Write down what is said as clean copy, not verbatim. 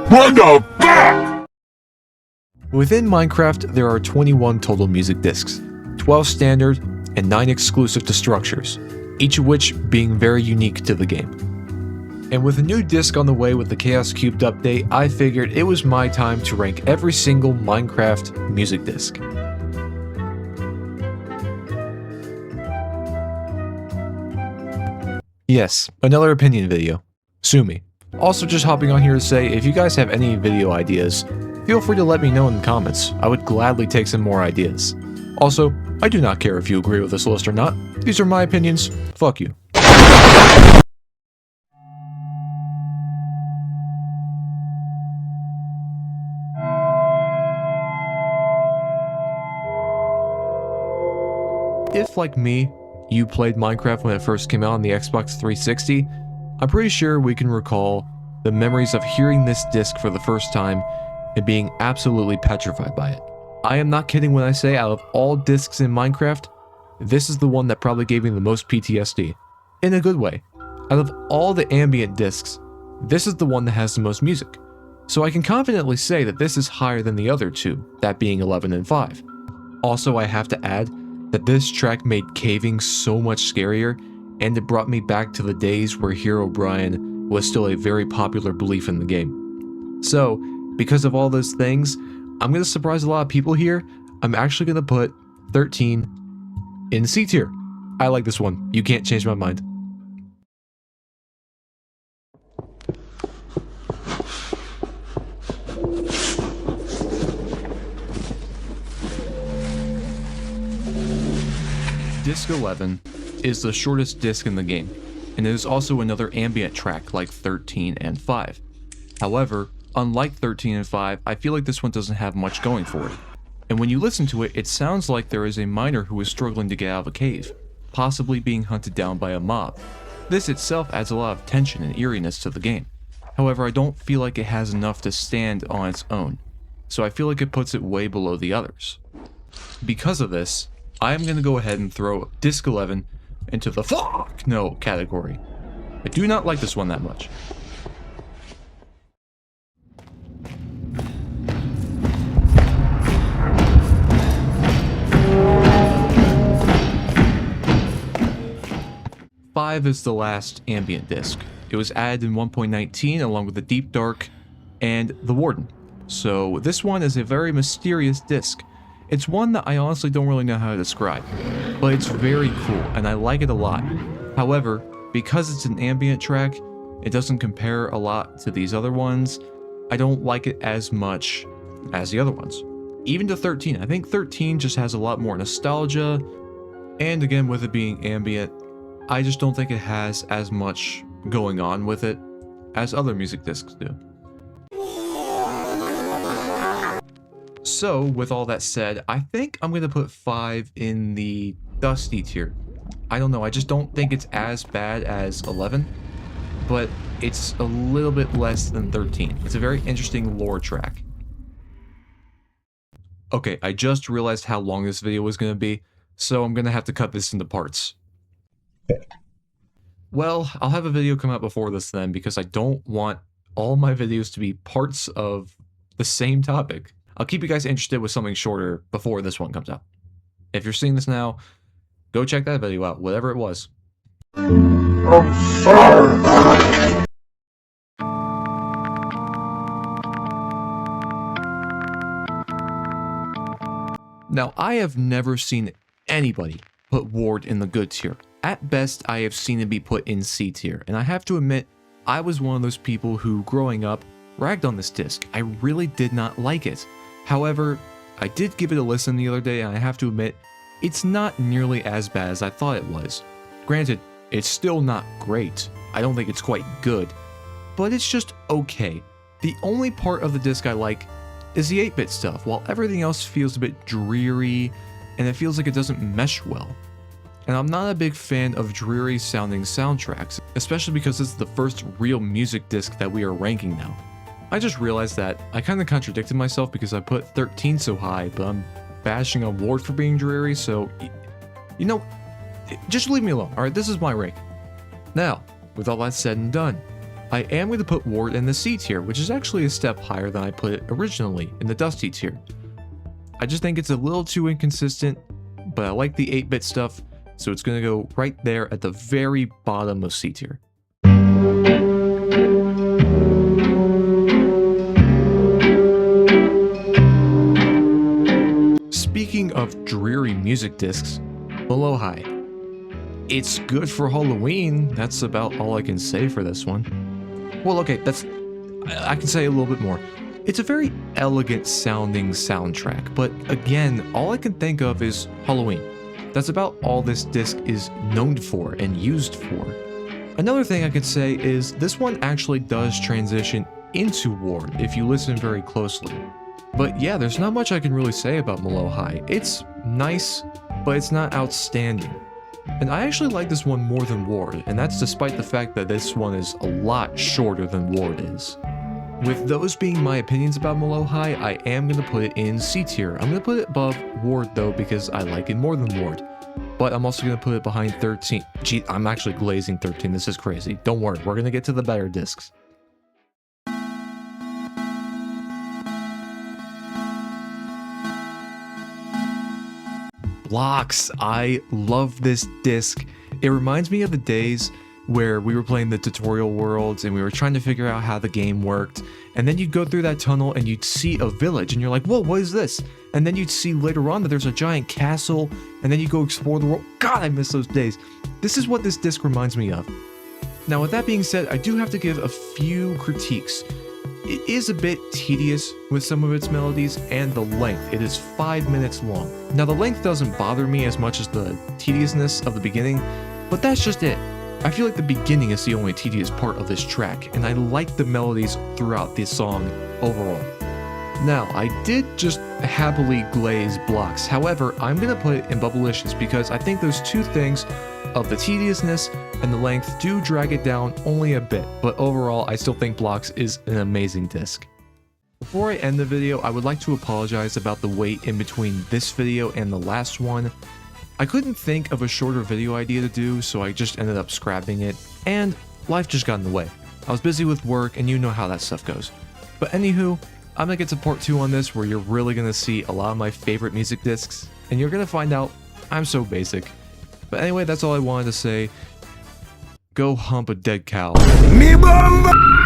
What the fuck? Within Minecraft, there are 21 total music discs, 12 standard and 9 exclusive to structures, each of which being very unique to the game. And with a new disc on the way with the Chaos Cubed update, I figured it was my time to rank every single Minecraft music disc. Yes, another opinion video. Sue me. Also just hopping on here to say, if you guys have any video ideas, feel free to let me know in the comments. I would gladly take some more ideas. Also, I do not care if you agree with this list or not. These are my opinions. Fuck you. If, like me, you played Minecraft when it first came out on the Xbox 360, I'm pretty sure we can recall the memories of hearing this disc for the first time and being absolutely petrified by it. I am not kidding when I say out of all discs in Minecraft, this is the one that probably gave me the most PTSD. In a good way. Out of all the ambient discs, this is the one that has the most music. So I can confidently say that this is higher than the other two, that being 11 and 5. Also, I have to add that this track made caving so much scarier, and it brought me back to the days where Herobrine was still a very popular belief in the game. So, because of all those things, I'm going to surprise a lot of people here. I'm actually going to put 13 in C tier. I like this one. You can't change my mind. Disc 11 is the shortest disc in the game, and it is also another ambient track like 13 and 5. However, unlike 13 and 5, I feel like this one doesn't have much going for it. And when you listen to it, it sounds like there is a miner who is struggling to get out of a cave, possibly being hunted down by a mob. This itself adds a lot of tension and eeriness to the game. However, I don't feel like it has enough to stand on its own, so I feel like it puts it way below the others. Because of this, I am going to go ahead and throw Disc 11 into the fuck no category. I do not like this one that much. Five is the last ambient disc. It was added in 1.19 along with the Deep Dark and the Warden. So this one is a very mysterious disc. It's one that I honestly don't really know how to describe, but it's very cool and I like it a lot. However, because it's an ambient track, it doesn't compare a lot to these other ones. I don't like it as much as the other ones. Even to 13, I think 13 just has a lot more nostalgia, and again with it being ambient, I just don't think it has as much going on with it as other music discs do. So, with all that said, I think I'm going to put 5 in the Dusty tier. I don't know, I just don't think it's as bad as 11, but it's a little bit less than 13. It's a very interesting lore track. Okay, I just realized how long this video was going to be, so I'm going to have to cut this into parts. Well, I'll have a video come out before this then, because I don't want all my videos to be parts of the same topic. I'll keep you guys interested with something shorter before this one comes out. If you're seeing this now, go check that video out, whatever it was. Now, I have never seen anybody put Ward in the good tier. At best, I have seen it be put in C tier, and I have to admit, I was one of those people who, growing up, ragged on this disc. I really did not like it. However, I did give it a listen the other day, and I have to admit, it's not nearly as bad as I thought it was. Granted, it's still not great. I don't think it's quite good, but it's just okay. The only part of the disc I like is the 8-bit stuff, while everything else feels a bit dreary, and it feels like it doesn't mesh well. And I'm not a big fan of dreary sounding soundtracks, especially because it's the first real music disc that we are ranking now. I just realized that I kind of contradicted myself because I put 13 so high, but I'm bashing on Ward for being dreary, so, you know, just leave me alone, alright? This is my rank. Now, with all that said and done, I am going to put Ward in the C tier, which is actually a step higher than I put it originally in the Dusty tier. I just think it's a little too inconsistent, but I like the 8-bit stuff, so it's going to go right there at the very bottom of C tier. Speaking of dreary music discs, Molochai. It's good for Halloween, that's about all I can say for this one. Well, okay, I can say a little bit more. It's a very elegant sounding soundtrack, but again, all I can think of is Halloween. That's about all this disc is known for and used for. Another thing I could say is this one actually does transition into Ward if you listen very closely. But yeah, there's not much I can really say about Molochai. It's nice, but it's not outstanding. And I actually like this one more than Ward, and that's despite the fact that this one is a lot shorter than Ward is. With those being my opinions about Molochai, I am going to put it in C tier. I'm going to put it above Ward though because I like it more than Ward. But I'm also going to put it behind 13. Gee, I'm actually glazing 13. This is crazy. Don't worry, we're going to get to the better discs. Blocks. I love this disc. It reminds me of the days where we were playing the tutorial worlds and we were trying to figure out how the game worked, and then you'd go through that tunnel and you'd see a village and you're like, whoa, what is this? And then you'd see later on that there's a giant castle, and then you go explore the world. God, I miss those days. This is what this disc reminds me of. Now with that being said, I do have to give a few critiques. It is a bit tedious with some of its melodies, and the length. It is 5 minutes long. Now the length doesn't bother me as much as the tediousness of the beginning, but that's just it. I feel like the beginning is the only tedious part of this track, and I like the melodies throughout this song overall. Now, I did just happily glaze Blocks, however, I'm going to put it in Bubblicious because I think those two things of the tediousness and the length do drag it down only a bit, but overall I still think Blocks is an amazing disc. Before I end the video, I would like to apologize about the wait in between this video and the last one. I couldn't think of a shorter video idea to do, so I just ended up scrapping it, and life just got in the way. I was busy with work, and you know how that stuff goes. But anywho, I'm gonna get to part 2 on this, where you're really gonna see a lot of my favorite music discs, and you're gonna find out I'm so basic. But anyway, that's all I wanted to say. Go hump a dead cow. Me bamba!